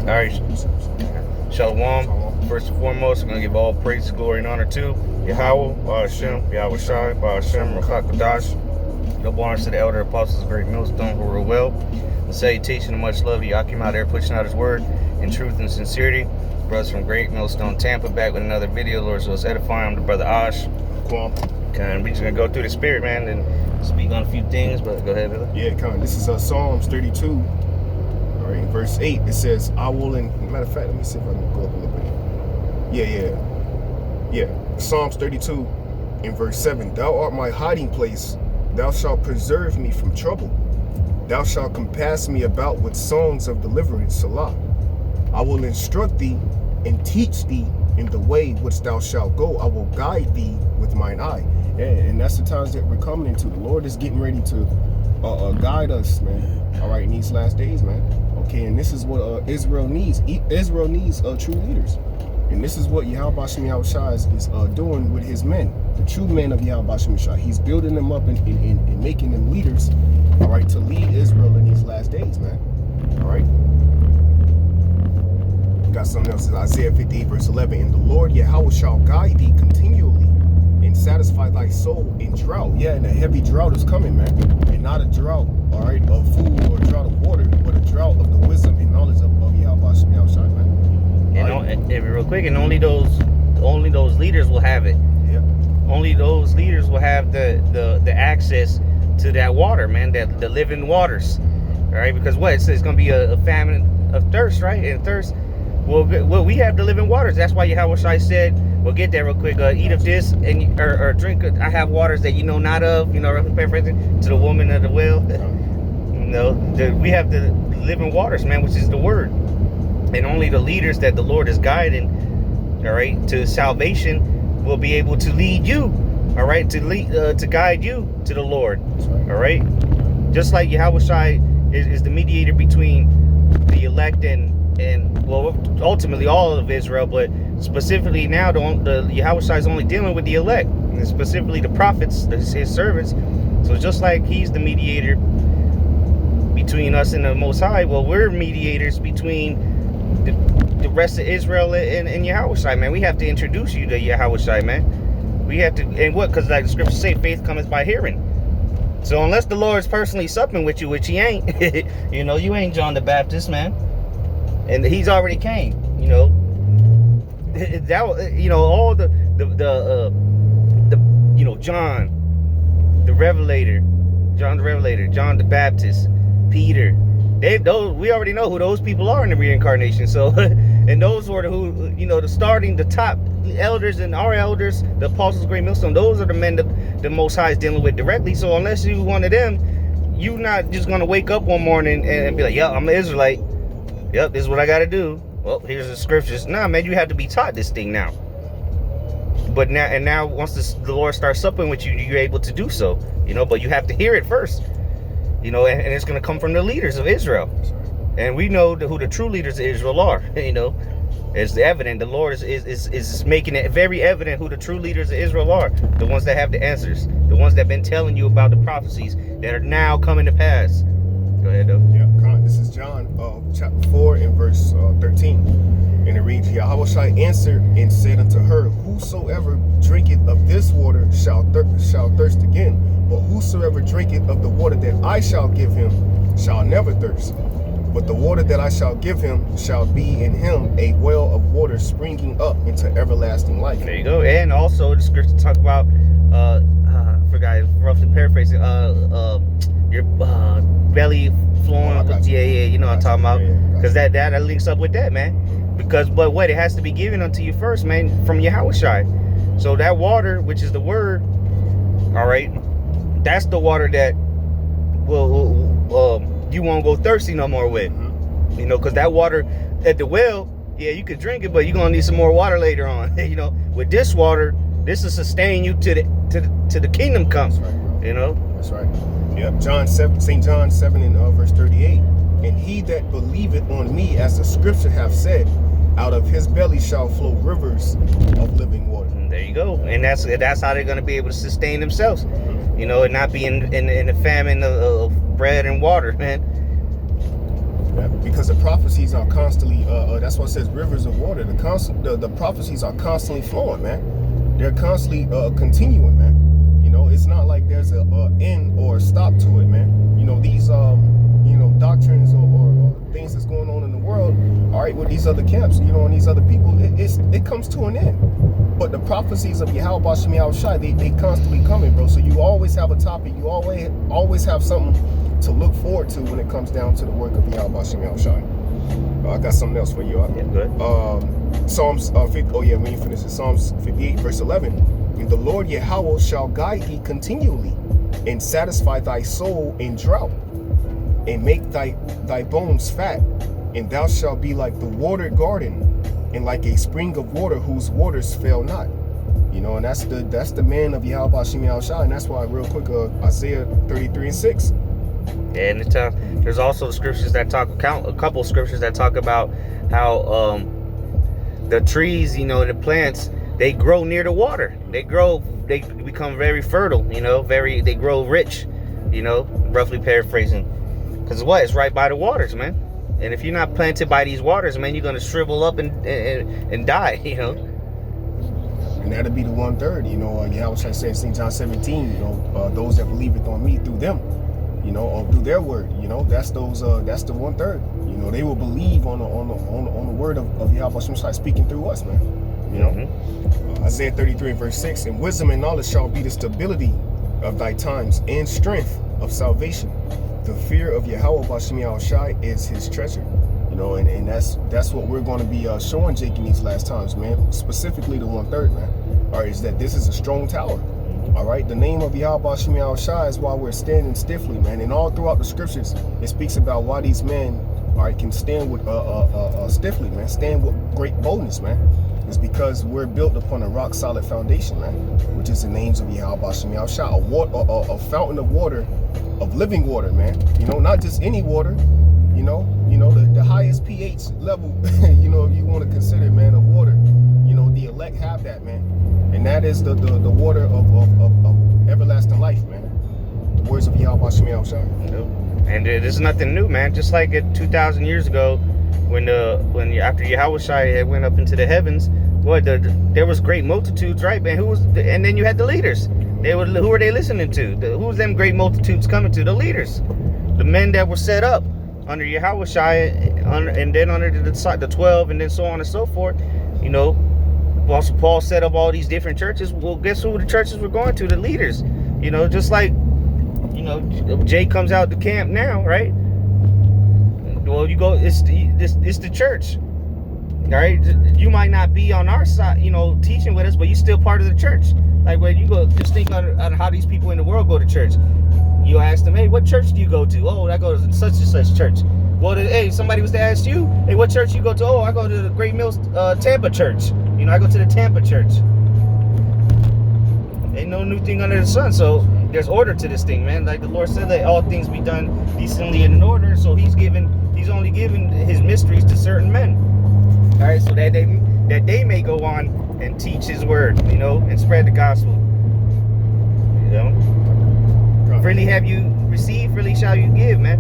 All right. Shalom. First and foremost, I'm going to give all praise, glory, and honor to Yahweh, Hashem, Yahweh Shai, Hashem, Rakakadash. Double honors to the elder apostles of Great Millstone who were well. The salutation and much love to Yakim out there pushing out his word in truth and sincerity. Brothers from Great Millstone Tampa back with another video. Lord, so it's edifying. I'm the brother Ash. Cool. And we're just going to go through the spirit, man, and speak on a few things. But go ahead, brother. Yeah, come on. This is Psalms 32. All right, in verse 8, it says, I will, matter of fact, let me see if I can go up a little bit. Yeah. Psalms 32 in verse 7. Thou art my hiding place. Thou shalt preserve me from trouble. Thou shalt compass me about with songs of deliverance. Salah. I will instruct thee and teach thee in the way which thou shalt go. I will guide thee with mine eye. Yeah, and that's the times that we're coming into. The Lord is getting ready to guide us, man. All right, in these last days, man. Okay, and this is what Israel needs. Israel needs true leaders. And this is what Yahweh Shem Yahushua is doing with his men, the true men of Yahweh Shem Yahushua. He's building them up and making them leaders, all right, to lead Israel in these last days, man. All right. Got something else in Isaiah 58 verse 11. And the Lord Yahweh shall guide thee continually and satisfy thy soul in drought. Yeah, and a heavy drought is coming, man. And not a drought, all right, of food or a drought of water, but a drought of the wisdom and knowledge of Yahweh Shem Yahushua, man. And real quick, and only those leaders will have it. Yep. Only those leaders will have the access to that water, man, the living waters. All right, because what it's going to be a famine of thirst, right? And thirst. Well, we have the living waters. That's why Yahweh Shai said, "We'll get there real quick. Eat of this and or drink. I have waters that you know not of. You know, paraphrasing to the woman of the well. You know, we have the living waters, man, which is the word." And only the leaders that the Lord is guiding, all right, to salvation will be able to lead you, all right, to guide you to the Lord, all right. Just like Yahweh Shai is the mediator between the elect and well, ultimately all of Israel, but specifically now the Yahweh Shai is only dealing with the elect, and specifically the prophets, his servants. So just like he's the mediator between us and the Most High, well, we're mediators between the rest of Israel and Yahweh Shai, man. We have to introduce you to Yahweh Shai, man. We have to, and what? Because like the scriptures say, faith cometh by hearing. So unless the Lord's personally supping with you, which he ain't, you know, you ain't John the Baptist, man. And he's already came, you know. That, you know, all the you know, John the Revelator, John the Baptist, Peter. We already know who those people are in the reincarnation. So, and those were who, you know, the top elders and our elders, the apostles of Great Millstone. Those are the men that the Most High is dealing with directly. So, unless you one of them, you're not just gonna wake up one morning and be like, "Yeah, I'm an Israelite. Yep, this is what I got to do. Well, here's the scriptures." Nah, man, you have to be taught this thing now. But now, once the Lord starts supping with you, you're able to do so. You know, but you have to hear it first. You know, and it's going to come from the leaders of Israel. And we know who the true leaders of Israel are. You know, it's evident. The Lord is making it very evident who the true leaders of Israel are. The ones that have the answers. The ones that have been telling you about the prophecies that are now coming to pass. Go ahead, though. Yeah, this is John chapter 4 and verse 13. And it reads, Yahweh Shai answered and said unto her, Whosoever drinketh of this water shall thirst again. But whosoever drinketh of the water that I shall give him shall never thirst. But the water that I shall give him shall be in him a well of water springing up into everlasting life. There you go. And also the scripture talk about, I forgot, roughly paraphrasing, your belly flowing with, you know what I'm talking about. Because that links up with that, man. Because, but what, it has to be given unto you first, man, from Yahweh Shai. So that water, which is the word, all right, that's the water that will you won't go thirsty no more with. You know, because that water at the well, yeah, you could drink it, but you're gonna need some more water later on. You know, with this water, this will sustain you to the kingdom come. That's right. You know, that's right. Yep. St. John 7 and verse 38. And he that believeth on me, as the scripture hath said, out of his belly shall flow rivers of living water. And there you go. And that's how they're gonna be able to sustain themselves. You know, and not be in a famine of bread and water, man. Because the prophecies are constantly, that's why it says rivers of water. The prophecies are constantly flowing, man. They're constantly continuing, man. You know, it's not like there's a end or a stop to it, man. You know, these, doctrines or things that's going on in the world, all right, with these other camps, and these other people, it comes to an end. But the prophecies of Yahweh Bashem Yahushai, they constantly coming, bro. So you always have a topic. You always have something to look forward to when it comes down to the work of Yahweh Bashem Yahushai. I got something else for you. Yeah, good. Psalms 50, when you finish it, Psalms 58, verse 11. And the Lord Yahweh shall guide thee continually, and satisfy thy soul in drought, and make thy bones fat, and thou shalt be like the watered garden, and like a spring of water whose waters fail not. And that's the man of Yahweh Bashem Yahushai, and that's why, real quick, Isaiah 33:6. Yeah, and there's also scriptures that a couple scriptures that talk about how the trees, the plants, they grow near the water. They become very fertile, they grow rich, roughly paraphrasing. Because it's right by the waters, man. And if you're not planted by these waters, man, you're going to shrivel up and die, And that'll be the 1/3, Yahweh said in St. John 17, those that believeth on me through them, or through their word, that's the 1/3. They will believe on the word of Yahweh Shai speaking through us, man. Isaiah 33 verse 6, and wisdom and knowledge shall be the stability of thy times, and strength of salvation. The fear of Yahweh Bashem Yahushai is his treasure. And that's what we're going to be showing Jake in these last times, man. Specifically the 1/3, man. All right, is that this is a strong tower. All right, the name of Yahweh Bashem Yahushai is why we're standing stiffly, man. And all throughout the scriptures, it speaks about why these men, all right, can stand with stiffly, man. Stand with great boldness, man. It's because we're built upon a rock solid foundation, man, which is the names of Yahweh Bashem Yahushai, a fountain of water, of living water, man. Not just any water. The highest pH level, if you want to consider, man, of water. The elect have that, man, and that is the water of everlasting life, man. The words of Yahweh Bashem Yahushai. And there's nothing new, man. Just like 2,000 years ago, when after Yahweh had went up into the heavens, there was great multitudes, right, man? And then you had the leaders. Who were they listening to? Who was them great multitudes coming to? The leaders, the men that were set up under Yahweh and then under the 12, and then so on and so forth. Also Paul set up all these different churches. Well, guess who the churches were going to? The leaders. Just like Jay comes out the camp now, right? Well, you go. It's the church. All right, you might not be on our side, teaching with us, but you're still part of the church. Like when you go, just think on how these people in the world go to church. You ask them, hey, what church do you go to? Oh, I go to such and such church. Well, hey, somebody was to ask you, hey, what church you go to? Oh, I go to the Great Mills Tampa Church. I go to the Tampa Church. Ain't no new thing under the sun. So there's order to this thing, man. Like the Lord said, that all things be done decently and in order. So He's only given His mysteries to certain men. All right, so that they may go on and teach His word, and spread the gospel. Freely have you received, freely shall you give, man.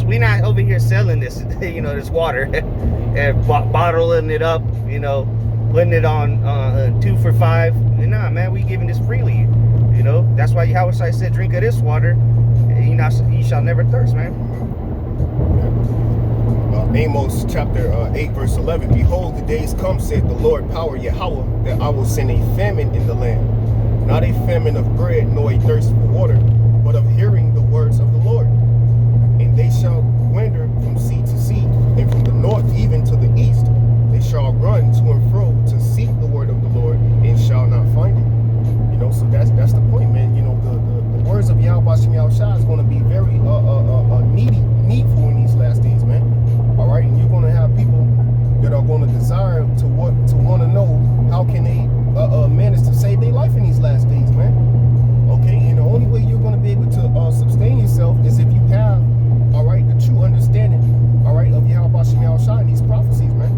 We not over here selling this, this water and bottling it up, putting it on 2 for $5. Nah, man, we giving this freely. That's why Yahweh said, drink of this water, and ye shall never thirst, man. Amos chapter 8 verse 11. Behold, the days come, said the Lord power Yahweh, that I will send a famine in the land, not a famine of bread, nor a thirst for water, but of hearing the words of the Lord. And they shall wander from sea to sea, and from the north even to the east. They shall run to and fro to seek the word of the Lord, and shall not find it. So that's the point, man. The words of Yahweh Bashem Yahushai is going to be very needful in these last days, man. All right, and you're going to have people that are going to desire to want to know how can they manage to save their life in these last days, man. Okay, and the only way you're going to be able to sustain yourself is if you have, all right, the true understanding, all right, of Yahweh Bashem Yahushai and these prophecies, man.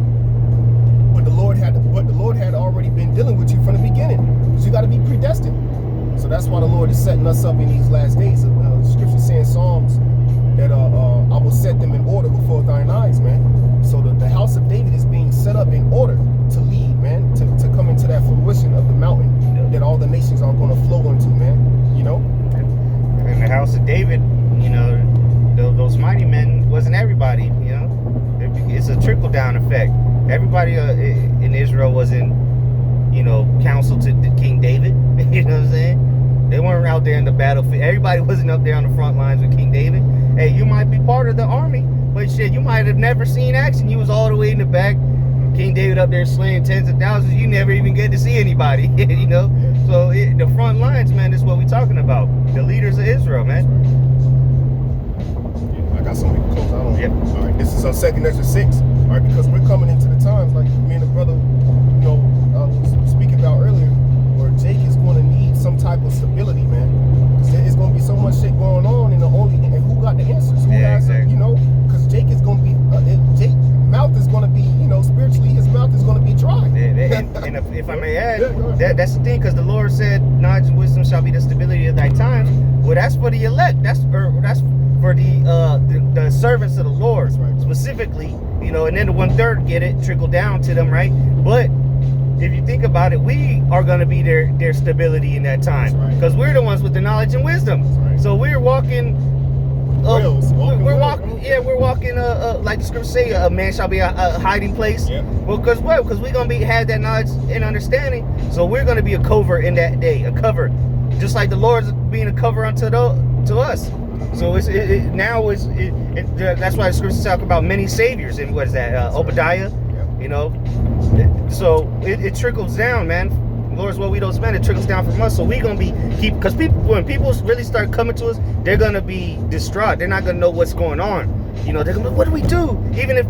But the Lord had already been dealing with you from the beginning, because you got to be predestined. So that's why the Lord is setting us up in these last days. Scripture saying Psalms that I will set them in order before thine eyes, man. So the house of David is being set up in order to lead, man, to come into that fruition of the mountain that all the nations are going to flow into, man. You know? In the house of David, you know, those mighty men wasn't everybody, you know. It's a trickle-down effect. Everybody in Israel wasn't, you know, counsel to King David. You know what I'm saying? They weren't out there in the battlefield. Everybody wasn't up there on the front lines with King David. Hey, you might be part of the army, but shit, you might have never seen action. You was all the way in the back. King David up there slaying tens of thousands. You never even get to see anybody, you know? So the front lines, man, is what we're talking about. The leaders of Israel, man. I got something to close out on. Yep. All right, this is on 2nd Ezra 6. All right, because we're coming into the times, like me and the brother, you know, was speaking about earlier, where Jake is going to need some type of stability, man. Because there's going to be so much shit going on, and who got the answers? Who has, exactly. You know, because Jake is going to be, Jake mouth is going to be, you know, spiritually, his mouth is going to be dry. And if I may add, that's the thing, because the Lord said, knowledge and wisdom shall be the stability of thy times. Well, that's for the elect. That's for the servants of the Lord, right. Specifically, you know, and then the 1/3 get it, trickle down to them, right? But if you think about it, we are going to be their stability in that time, because we're the ones with the knowledge and wisdom. Right. So we're walking. We're walking. Like the scriptures say, a man shall be a hiding place. Yeah. Well, because what? Because we're gonna have that knowledge and understanding. So we're gonna be a cover in that day, a cover, just like the Lord's being a cover unto us. So that's why the scriptures talk about many saviors. And what is that? Obadiah. Yeah. You know. So it trickles down, man. Lord's what we don't spend, it trickles down from us. So we gonna because when people really start coming to us, they're gonna be distraught. They're not gonna know what's going on. You know, they're gonna be, what do we do? Even if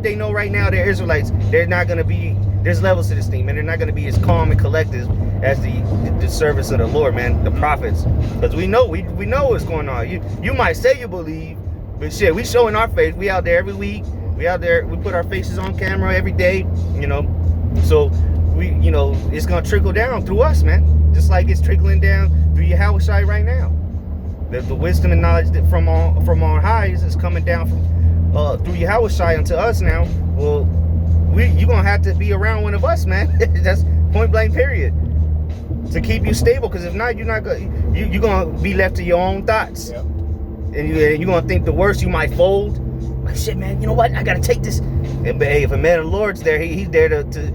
they know right now they're Israelites, they're not gonna be. There's levels to this thing, man. They're not gonna be as calm and collected as the servants of the Lord, man. The prophets, because we know what's going on. You might say you believe, but shit, we showing our faith. We out there every week. We out there. We put our faces on camera every day. You know, so. You know, it's gonna trickle down through us, man. Just like it's trickling down through Yahushua right now. The wisdom and knowledge that from on high is coming down from through Yahushua unto us now. Well, you're gonna have to be around one of us, man. That's point blank, period. To keep you stable, because if not, you're gonna be left to your own thoughts. Yep. And you're gonna think the worst. You might fold. Like, shit, man. You know what? I gotta take this. And but hey, if a man of the Lord's there, he's there to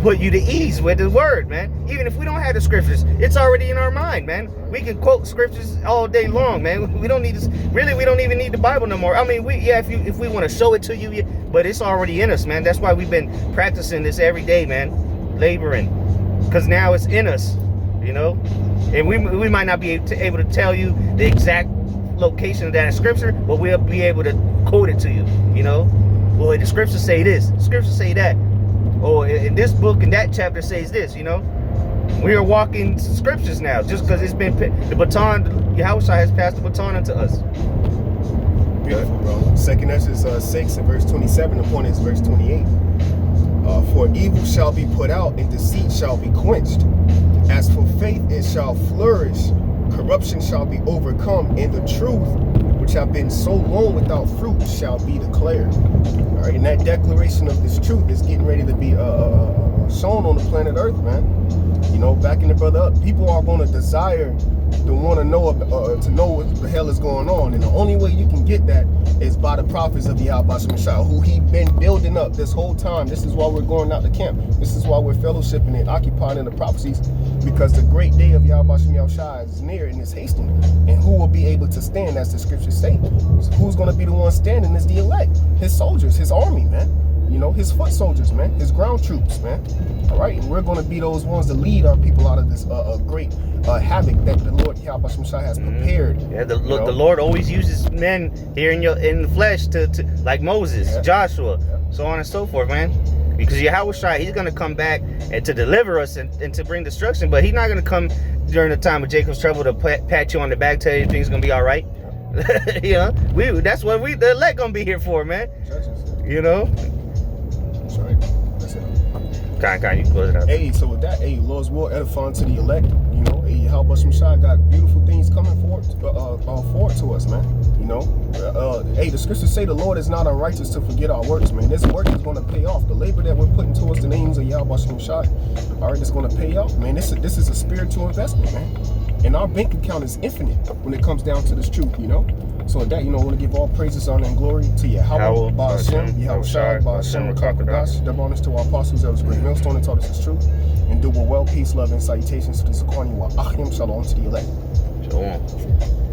put you to ease with the word, man. Even if we don't have the scriptures, it's already in our mind, man. We can quote scriptures all day long, man. We don't need this. Really, we don't even need the Bible no more. I mean, if we want to show it to you, but it's already in us, man. That's why we've been practicing this every day, man. Laboring, because now it's in us, you know. And we might not be able to tell you the exact location of that scripture, but we'll be able to quote it to you, you know. Well, the scriptures say this, the scriptures say that. Or in this book, in that chapter says this, you know. We are walking scriptures now, just because it's been the baton. Yahushua has passed the baton unto us. Beautiful, bro. 2nd Ezra 6 and verse 27. The point is verse 28. For evil shall be put out, and deceit shall be quenched. As for faith, it shall flourish. Corruption shall be overcome, and the truth, which have been so long without fruit, shall be declared. All right, and that declaration of this truth is getting ready to be shown on the planet Earth, man. You know, backing the brother up, people are going to desire to want to know to know what the hell is going on, and the only way you can get that is by the prophets of the Yahweh, who he been building up this whole time. This is why we're going out to camp. This is why we're fellowshipping and occupying in the prophecies, because the great day of Yahweh is near and is hastening. And who will be able to stand, as the scriptures say? So who's going to be the one standing is the elect, his soldiers, his army, man. You know, his foot soldiers, man, his ground troops, man. All right, and we're going to be those ones to lead our people out of this great havoc that the Lord Yahweh has prepared. Yeah, the Lord always uses men here in the flesh to like Moses, Joshua, so on and so forth, man. Because Yahushua, he's going to come back and to deliver us and to bring destruction, but he's not going to come during the time of Jacob's trouble to pat you on the back, tell you everything's going to be all right. You know, that's what the elect going to be here for, man. Judges. You know. That's right. That's it. Kind, you close it out. Hey, so with that, hey, Lord's will edifying to the elect. You know, hey, help us from Shai got beautiful things coming forward to us, man. You know, hey, the scriptures say the Lord is not unrighteous to forget our works, man. This work is going to pay off. The labor that we're putting towards the names of Yahweh from Shai, all right, it's going to pay off, man. This is a spiritual investment, man. And our bank account is infinite when it comes down to this truth, you know. So with that, you know, I want to give all praises, honor, and glory to Yahweh, Ba'ashem, Yahweh Shai, Ba'ashem, Rakakadash, double honors to our apostles that was great millstone and taught us this truth. And do well, peace, love, and salutations to the Zakwani wa Achim, shalom to the elect. Shalom.